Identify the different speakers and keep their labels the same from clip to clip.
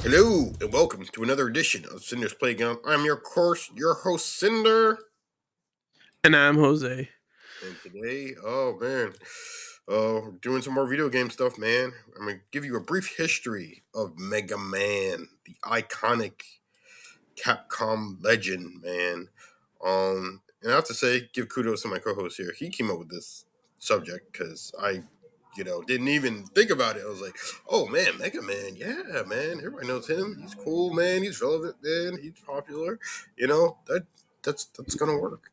Speaker 1: Hello and welcome to another edition of Cinder's Playground. I'm your host Cinder,
Speaker 2: And I'm Jose.
Speaker 1: and today, oh man, we're doing some more video game stuff, man. I'm gonna give you a brief history of Mega Man, the iconic Capcom legend, man. And I have to say, give kudos to my co-host here. He came up with this subject because I didn't even think about it. I was like, oh man, Mega Man, yeah, man, everybody knows him. He's cool, man. He's relevant, man. He's popular. That's gonna work.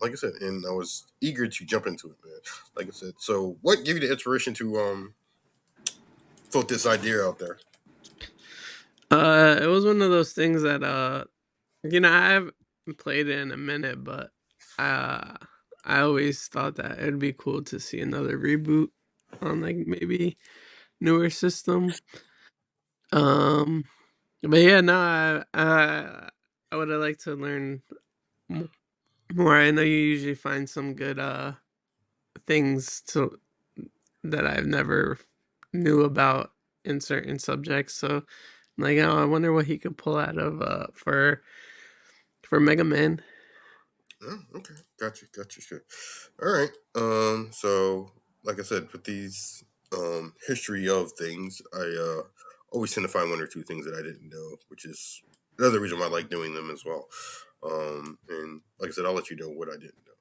Speaker 1: Like I said, and I was eager to jump into it, man. Like I said, so what gave you the inspiration to float this idea out there?
Speaker 2: It was one of those things that I haven't played it in a minute, but uh I always thought that it'd be cool to see another reboot on like maybe newer system. Um but yeah, no, I would have liked to learn m- more. I know you usually find some good things to that I've never knew about in certain subjects. So like, oh, I wonder what he could pull out of for Mega Man.
Speaker 1: Oh, okay, got you, sure. All right. So like I said, with these history of things, I always tend to find one or two things that I didn't know, which is another reason why I like doing them as well. And like I said, I'll let you know what I didn't know.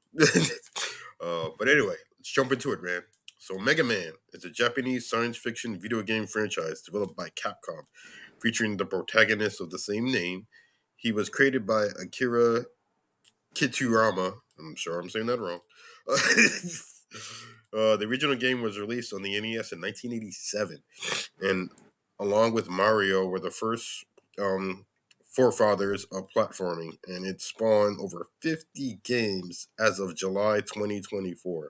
Speaker 1: But anyway, let's jump into it, man. So Mega Man is a Japanese science fiction video game franchise developed by Capcom, featuring the protagonist of the same name. He was created by Akira Kiturama. I'm sure I'm saying that wrong. The original game was released on the NES in 1987, and along with Mario, were the first forefathers of platforming, and it spawned over 50 games as of July 2024.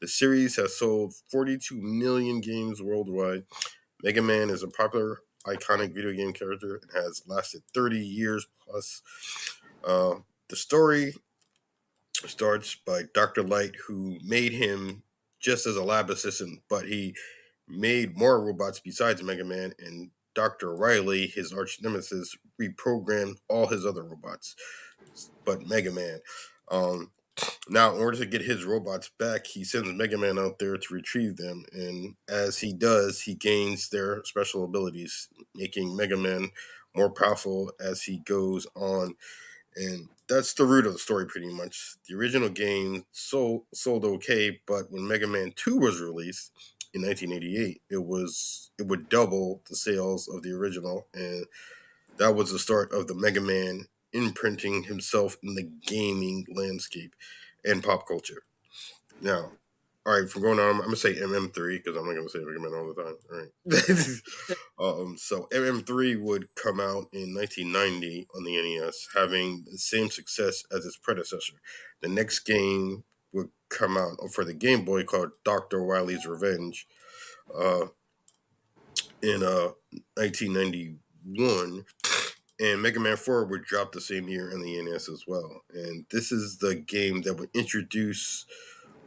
Speaker 1: The series has sold 42 million games worldwide. Mega Man is a popular, iconic video game character and has lasted 30 years plus. The story starts by Dr. Light, who made him just as a lab assistant, but he made more robots besides Mega Man, and Dr. Riley, his arch nemesis, reprogrammed all his other robots, but Mega Man. Um, Now, in order to get his robots back, he sends Mega Man out there to retrieve them, and as he does, he gains their special abilities, making Mega Man more powerful as he goes on, and that's the root of the story pretty much. The original game sold okay, but when Mega Man 2 was released in 1988, it would double the sales of the original, and that was the start of the Mega Man imprinting himself in the gaming landscape and pop culture. Now, all right, from going on, I'm gonna say MM3 because I'm not gonna say Mega Man all the time. All right. So MM3 would come out in 1990 on the NES, having the same success as its predecessor. The next game would come out for the Game Boy called Doctor Wily's Revenge uh, in 1991, and Mega Man 4 would drop the same year in the NES as well. And this is the game that would introduce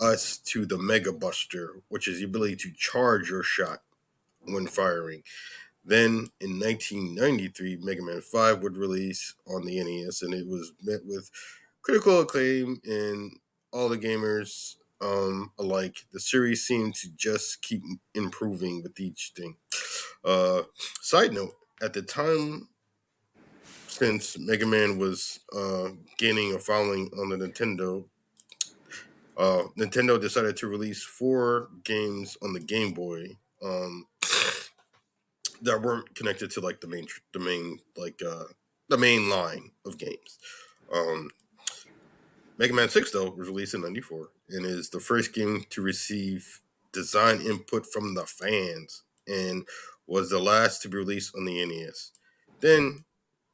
Speaker 1: us to the Mega Buster, which is the ability to charge your shot when firing. Then in 1993, Mega Man 5 would release on the NES, and it was met with critical acclaim and all the gamers alike. The series seemed to just keep improving with each thing. Uh, Side note, at the time, since Mega Man was gaining a following on the Nintendo decided to release four games on the Game Boy that weren't connected to like the main line of games. Um, Mega Man 6 though was released in '94 and is the first game to receive design input from the fans and was the last to be released on the NES. Then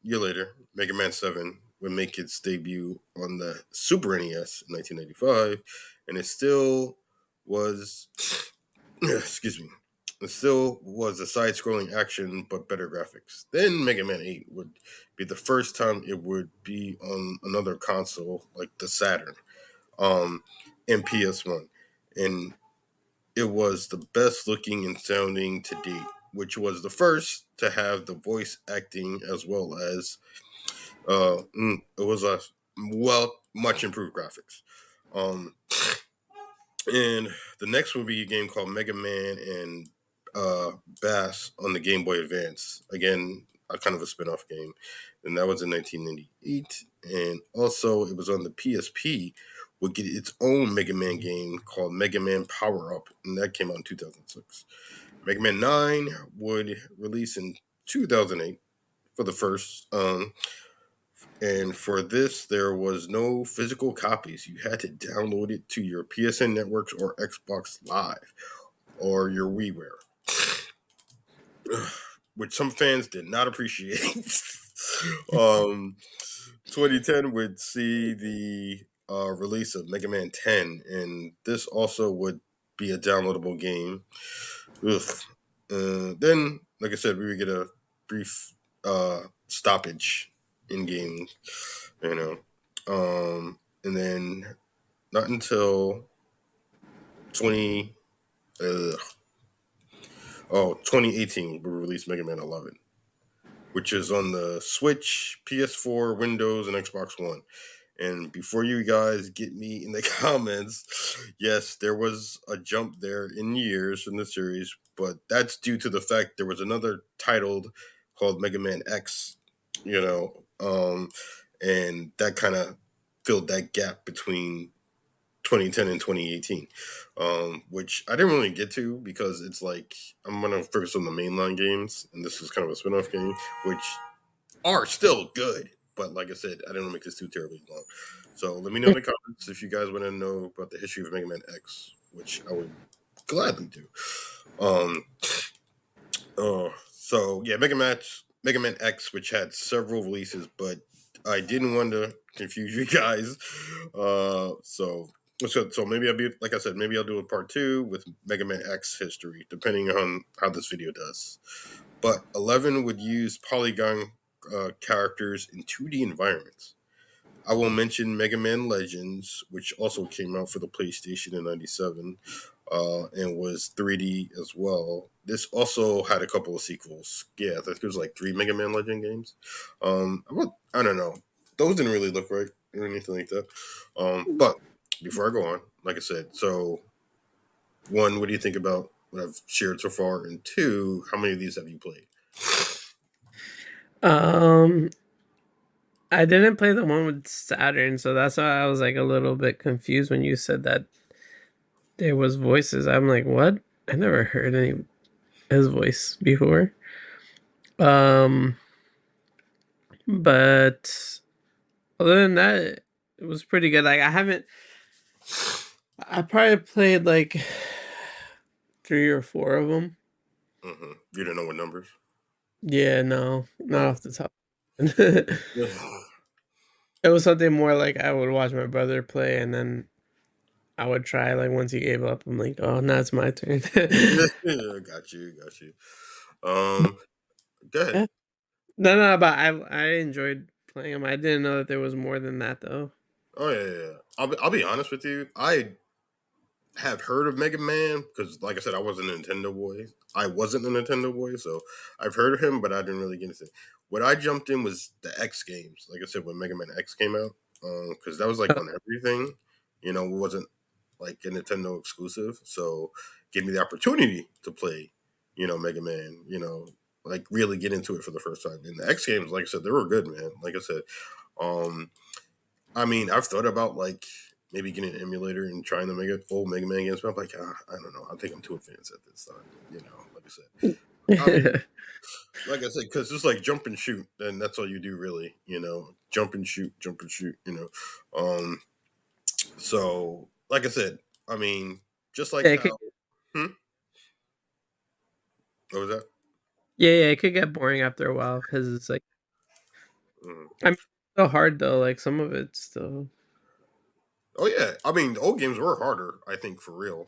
Speaker 1: a year later, Mega Man 7 would make its debut on the Super NES in 1995, and it still was excuse me. It still was a side scrolling action but better graphics. Then Mega Man 8 would be the first time it would be on another console like the Saturn and PS1. And it was the best looking and sounding to date. which was the first to have the voice acting as well as it was a much improved graphics. Um, and the next would be a game called Mega Man and Bass on the Game Boy Advance. Again, a kind of a spin-off game, and that was in 1998. And also, it was on the PSP. Would get its own Mega Man game called Mega Man Power Up, and that came out in 2006. Mega Man 9 would release in 2008 for the first. And for this, there was no physical copies. You had to download it to your PSN networks or Xbox Live or your WiiWare, which some fans did not appreciate. um, 2010 would see the release of Mega Man 10, and this also would be a downloadable game. Then, like I said, we would get a brief stoppage in games, you know. And then not until 20 uh, 2018 we released Mega Man 11, which is on the Switch, PS4, Windows, and Xbox One. And before you guys get me in the comments, yes, there was a jump there in years in the series, but that's due to the fact there was another titled called Mega Man X, you know, and that kind of filled that gap between 2010 and 2018, which I didn't really get to because it's like I'm gonna focus on the mainline games, and this is kind of a spin-off game, which are still good. But like I said, I didn't want to make this too terribly long. So let me know in the comments if you guys want to know about the history of Mega Man X, which I would gladly do. Um, so yeah, Mega Man X, which had several releases, but I didn't want to confuse you guys. So maybe I'll be like I said, maybe I'll do a part 2 with Mega Man X history, depending on how this video does. But 11 would use polygon characters in 2D environments. I will mention Mega Man Legends, which also came out for the PlayStation in '97 and was 3D as well. This also had a couple of sequels. Yeah, I think there's like 3 Mega Man Legend games. I don't know. Those didn't really look right or anything like that. But before I go on, like I said, so one, what do you think about what I've shared so far? And two, how many of these have you played?
Speaker 2: Um, I didn't play the one with Saturn, so that's why I was like a little bit confused when you said that there was voices. I'm like, what? I never heard any his voice before. Um, but other than that, it was pretty good. Like I probably played like 3 or 4 of them.
Speaker 1: You don't know what numbers?
Speaker 2: Yeah, no, not
Speaker 1: Oh.
Speaker 2: off the top. It was something more like I would watch my brother play, and then I would try. Like once he gave up, I'm like, oh, now it's my turn.
Speaker 1: Got you, got you. Um, Go ahead.
Speaker 2: Yeah. No, no, but I enjoyed playing them. I didn't know that there was more than that though.
Speaker 1: Oh yeah. I'll be honest with you. I have heard of Mega Man because, like I said, I wasn't a Nintendo boy. I wasn't a Nintendo boy, so I've heard of him, but I didn't really get into it. What I jumped in was the X games. Like I said, when Mega Man X came out, because that was like on everything. You know, it wasn't like a Nintendo exclusive, so gave me the opportunity to play. You know, Mega Man. You know, like really get into it for the first time. And the X games, like I said, they were good, man. Like I said, um, I mean, I've thought about like maybe getting an emulator and trying to make it old Mega Man games, but I'm like, I don't know. I think I'm too advanced at this time. You know, like I said, because it's like jump and shoot, and that's all you do really. You know, jump and shoot, jump and shoot. You know, so like I said, I mean, just like
Speaker 2: Yeah, it could,
Speaker 1: how. Hmm? What was that?
Speaker 2: yeah, it could get boring after a while because it's like
Speaker 1: Mhm.
Speaker 2: I mean, it's so hard though. Like some of it's still.
Speaker 1: Oh yeah, I mean, the old games were harder. I think for real.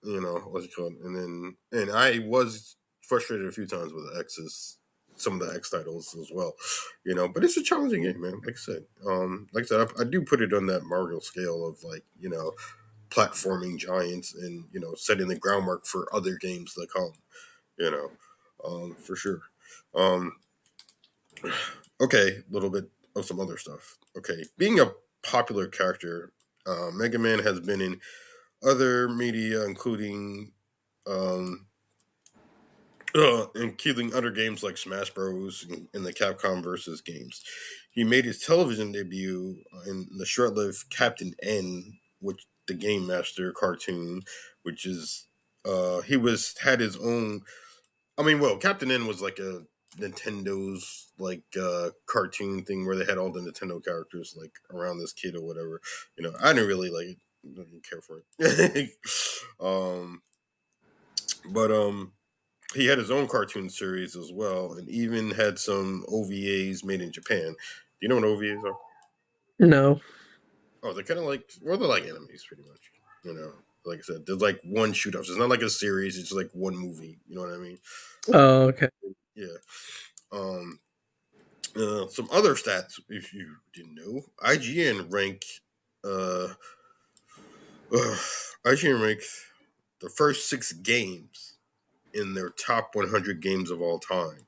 Speaker 1: You know, what's it called? And I was frustrated a few times with the X's, some of the X titles as well. You know, but it's a challenging game, man. Like I said, I do put it on that Mario scale of like platforming giants and setting the groundwork for other games that come. You know, For sure. Um, okay, a little bit of some other stuff. Okay, being a popular character, Mega Man has been in other media, um, including other games like Smash Bros. And the Capcom versus games. He made his television debut in the short-lived Captain N, which the Game Master cartoon, which is he was had his own. I mean, well, Captain N was like a Nintendo's like cartoon thing where they had all the Nintendo characters like around this kid or whatever. I didn't really like it. I didn't care for it. um, but he had his own cartoon series as well, and even had some OVAs made in Japan. Do you know what OVAs are?
Speaker 2: No.
Speaker 1: Oh, they're kind of like, well, they're like animes, pretty much. Like I said, there's like one shoot up. So it's not like a series; it's just like one movie. You know what I mean?
Speaker 2: Oh, okay.
Speaker 1: Yeah. Um, some other stats, if you didn't know, uh, IGN ranked the first 6 games in their top 100 games of all time.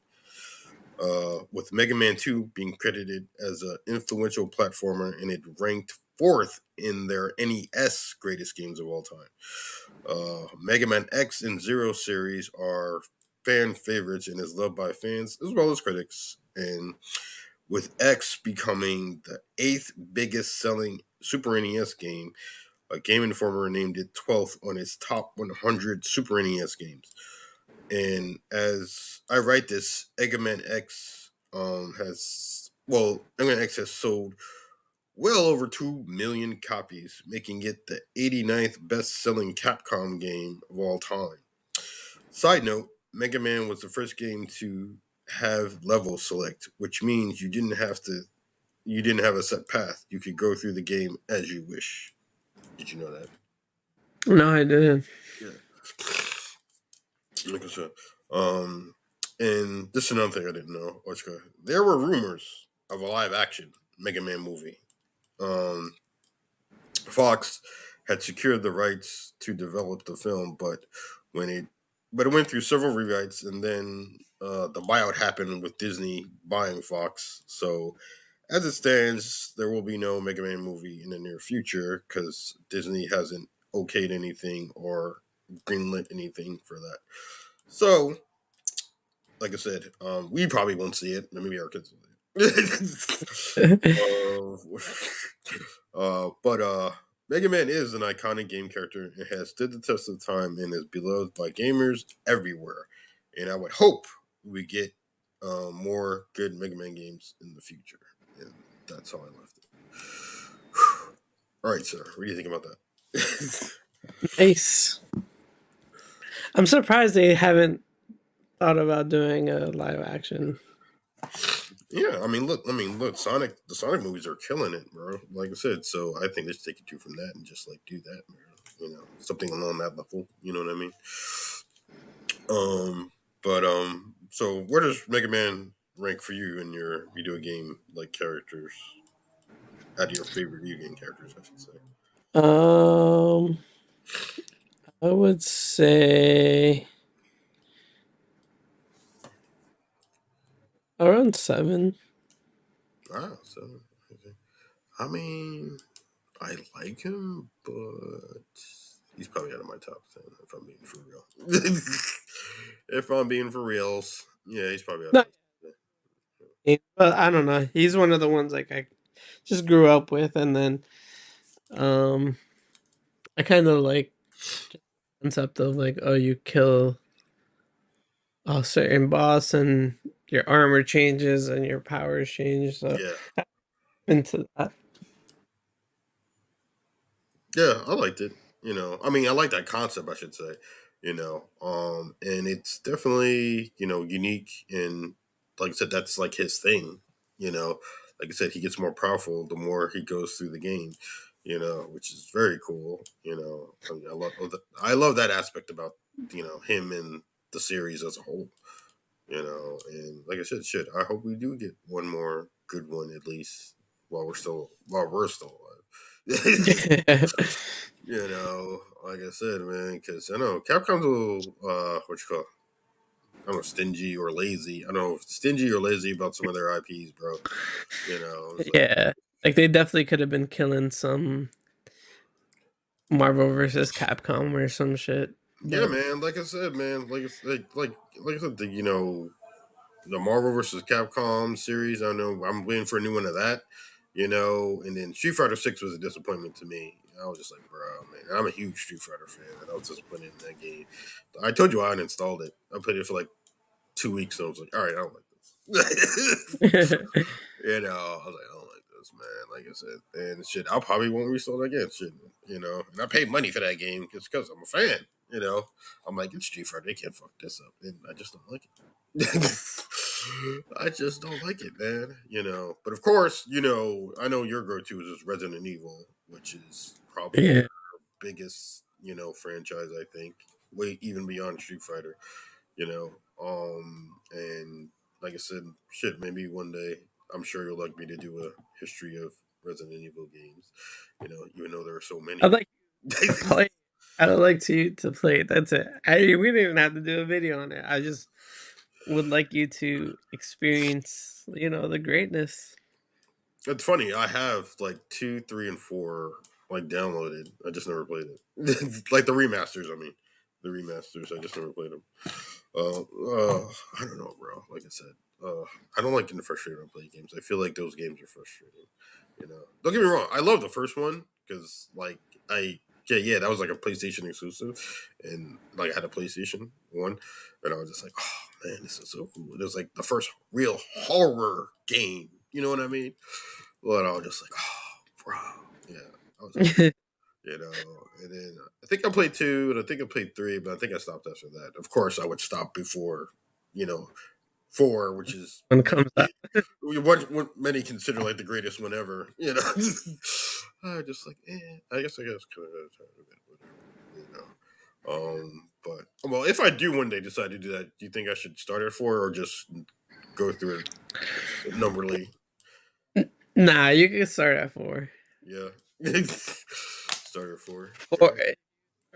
Speaker 1: With Mega Man 2 being credited as an influential platformer, and it ranked fourth in their NES greatest games of all time. Mega Man X and Zero series are fan favorites and is loved by fans as well as critics. And with X becoming the eighth biggest selling Super NES game, a Game Informer named it 12th on its top 100 Super NES games. And as I write this, Eggman X Eggman X has sold well over 2 million copies, making it the 89th best-selling Capcom game of all time. Side note, Mega Man was the first game to have level select, which means you didn't have a set path. You could go through the game as you wish. Did you know that?
Speaker 2: No, I didn't.
Speaker 1: Yeah. Like I said. Um, and this is another thing I didn't know. There were rumors of a live action Mega Man movie. Um, Fox had secured the rights to develop the film, when it it went through several rewrites, and then the buyout happened with Disney buying Fox. So as it stands, there will be no Mega Man movie in the near future because Disney hasn't okayed anything or greenlit anything for that. So, like I said, we probably won't see it. Maybe our kids will see it. But Mega Man is an iconic game character and has stood the test of time and is beloved by gamers everywhere. And I would hope we get more good Mega Man games in the future. And that's how I left it. All right, sir. What do you think about that?
Speaker 2: Nice. I'm surprised they haven't thought about doing a live action.
Speaker 1: Yeah, look. The Sonic movies are killing it, bro. Like I said, so I think they should take a cue from that and just like do that, bro. Something along that level. You know what I mean? So where does Mega Man rank for you in your video game like characters? Out of your favorite video game characters, I should say.
Speaker 2: Um, I would say around 7.
Speaker 1: Wow, so okay. I mean, I like him, but he's probably out of my top 10 if I'm being for real. If I'm being for reals, yeah, he's probably out of
Speaker 2: No,
Speaker 1: my top
Speaker 2: but I don't know. He's one of the ones like I just grew up with, and then um, I kind of like the concept of like, oh, you kill a certain boss, and your armor changes and your powers change. So
Speaker 1: 10. Yeah,
Speaker 2: into that.
Speaker 1: yeah, I liked it. I mean, I like that concept, I should say. And it's definitely unique, and like I said, that's like his thing. You know, like I said, he gets more powerful the more he goes through the game. Which is very cool. I love that aspect about him and the series as a whole. And like I said, shit, I hope we do get one more good one at least while we're still alive. Like I said, man, because I know Capcom's a little what you call don't know, stingy or lazy. I don't know if stingy or lazy about some of their IPs, bro. It's like,
Speaker 2: Yeah, like they definitely could have been killing some Marvel versus Capcom or some shit.
Speaker 1: yeah,
Speaker 2: But
Speaker 1: man. Like I said, man. Like I said, the Marvel versus Capcom series. I know I'm waiting for a new one of that. And then Street Fighter Six was a disappointment to me. I was just like, bro, man, I'm a huge Street Fighter fan, and I was disappointed in that game. I told you I uninstalled it. I played it for like 2 weeks, and I was like, all right, I don't like this. I was like, I don't like this, man. Like I said, and shit, I probably won't restore it again. Shit, and I paid money for that game just because I'm a fan. I'm like, it's Street Fighter, they can't fuck this up, and I just don't like it. I just don't like it, man. But of course, I know your go-to is Resident Evil, which is probably
Speaker 2: yeah,
Speaker 1: biggest, franchise, I think, way even beyond Street Fighter, and like I said, shit, maybe one day I'm sure you'll like me to do a history of Resident Evil games, even though there are so
Speaker 2: I'd
Speaker 1: many.
Speaker 2: like to play. I'd like to play it. That's it. We didn't even have to do a video on it. I just would like you to experience, the greatness.
Speaker 1: It's funny, I have like 2, 3, and 4 like downloaded. I just never played it. Like the remasters, I mean. The remasters, I just never played them. I don't know, bro. Like I said, I don't like getting frustrated on play games. I feel like those games are frustrating. Don't get me wrong. I love the first one because, like, that was like a PlayStation exclusive, and like I had a PlayStation One, and I was just like, oh man, this is so cool. It was like the first real horror game. You know what I mean? But I was just like, oh, bro, yeah. I was like, and then I think I played 2, and I think I played 3, but I think I stopped after that. Of course, I would stop before, you know, 4, which is
Speaker 2: When it comes out.
Speaker 1: what many consider like the greatest one ever. I just like, I guess kind of tired of it, whatever. But well, if I do one day decide to do that, do you think I should start at 4 or just go through it numberly?
Speaker 2: Nah, you can start at 4.
Speaker 1: Yeah, start at 4.
Speaker 2: Four,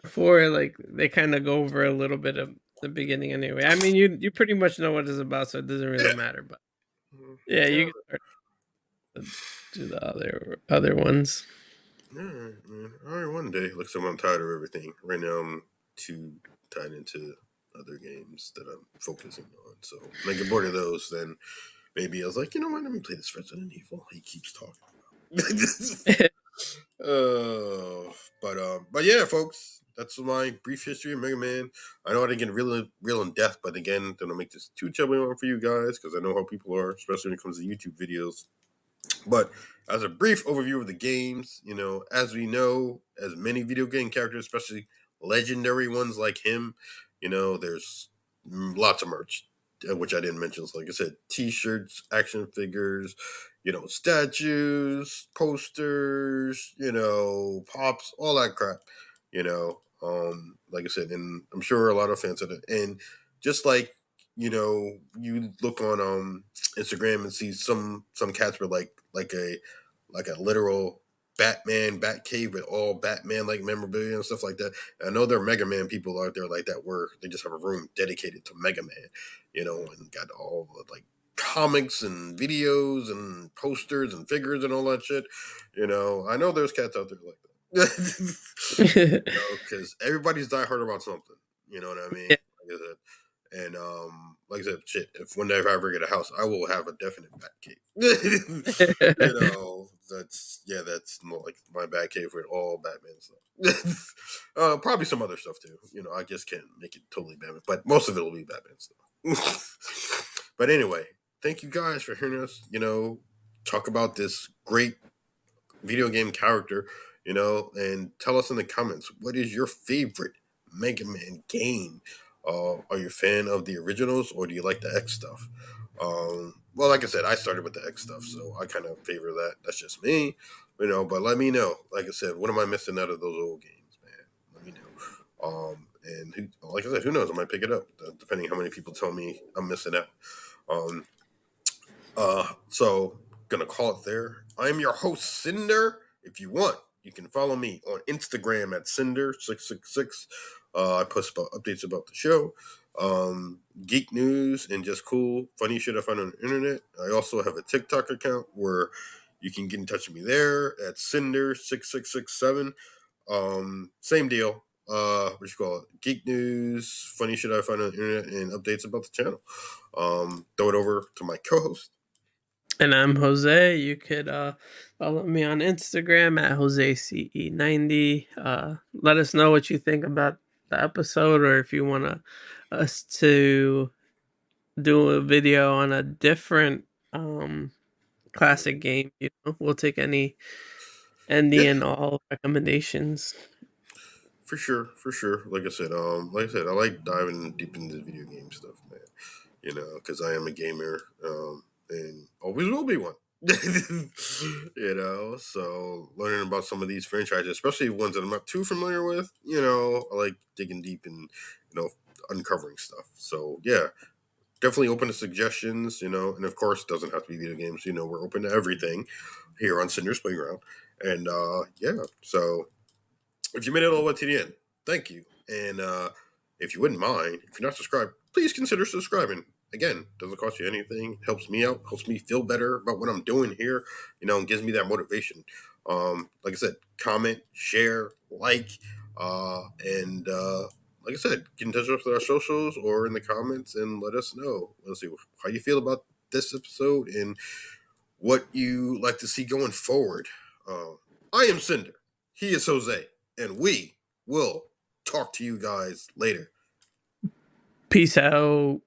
Speaker 2: 4, like they kind of go over a little bit of the beginning anyway. I mean, you pretty much know what it's about, so it doesn't really
Speaker 1: Yeah.
Speaker 2: matter. But yeah,
Speaker 1: Yeah.
Speaker 2: you can start to do the other ones.
Speaker 1: All right, man. All right, one day. Looks like I'm tired of everything. Right now, I'm too tied into other games that I'm focusing on. So when I get bored of those, then maybe I was like, you know what? Let me play this Resident Evil. He keeps talking about. But yeah, folks. That's my brief history of Mega Man. I know I didn't get real in depth, but again, don't make this too challenging for you guys because I know how people are, especially when it comes to YouTube videos. But as a brief overview of the games, as we know, as many video game characters, especially legendary ones like him, there's lots of merch, which I didn't mention. So like I said, T-shirts, action figures, statues, posters, pops, all that crap. Like I said, and I'm sure a lot of fans of it. And just like you look on Instagram and see some cats with like a literal Batman Bat cave with all Batman like memorabilia and stuff like that. And I know there are Mega Man people out there like that where they just have a room dedicated to Mega Man, and got all the like comics and videos and posters and figures and all that shit. I know there's cats out there like that. Because everybody's diehard about something. You know what I mean?
Speaker 2: Yeah.
Speaker 1: Like I said, and like I said, shit. If one day if I ever get a house, I will have a definite bat cave. That's more like my bat cave with all Batman stuff. Probably some other stuff too. I just can't make it totally Batman, but most of it will be Batman stuff. But anyway, thank you guys for hearing us. Talk about this great video game character. And tell us in the comments what is your favorite Mega Man game. Are you a fan of the originals or do you like the X stuff? Well, like I said, I started with the X stuff, so I kind of favor that. That's just me, But let me know. Like I said, what am I missing out of those old games, man? Let me know. And like I said, who knows? I might pick it up, depending how many people tell me I'm missing out. Um, so gonna call it there. I'm your host, Cinder. If you want, you can follow me on Instagram at Cinder666. I post about updates about the show, geek news, and just cool, funny shit I find on the internet. I also have a TikTok account where you can get in touch with me there at Cinder6667. Same deal. What you call it? Geek news, funny shit I find on the internet, and updates about the channel. Throw it over to my co-host.
Speaker 2: And I'm Jose. You could follow me on Instagram at JoseCE90. Let us know what you think about the episode, or if you want us to do a video on a different classic game. We'll take any
Speaker 1: Yeah,
Speaker 2: and all recommendations.
Speaker 1: for sure, for sure. Like I said, I like diving deep into the video game stuff, man. Because I am a gamer, and always will be one. So learning about some of these franchises, especially ones that I'm not too familiar with, I like digging deep and uncovering stuff. So yeah, definitely open to suggestions, and of course, it doesn't have to be video games. We're open to everything here on Cinder's Playground, and yeah. So if you made it all the way to the end, thank you. And if you wouldn't mind, if you're not subscribed, please consider subscribing. Again, doesn't cost you anything. It helps me out, helps me feel better about what I'm doing here, and gives me that motivation. Like I said, comment, share, like, and like I said, get in touch with our socials or in the comments and let us know. Let's see how you feel about this episode and what you like to see going forward. I am Cinder. He is Jose, and we will talk to you guys later.
Speaker 2: Peace out.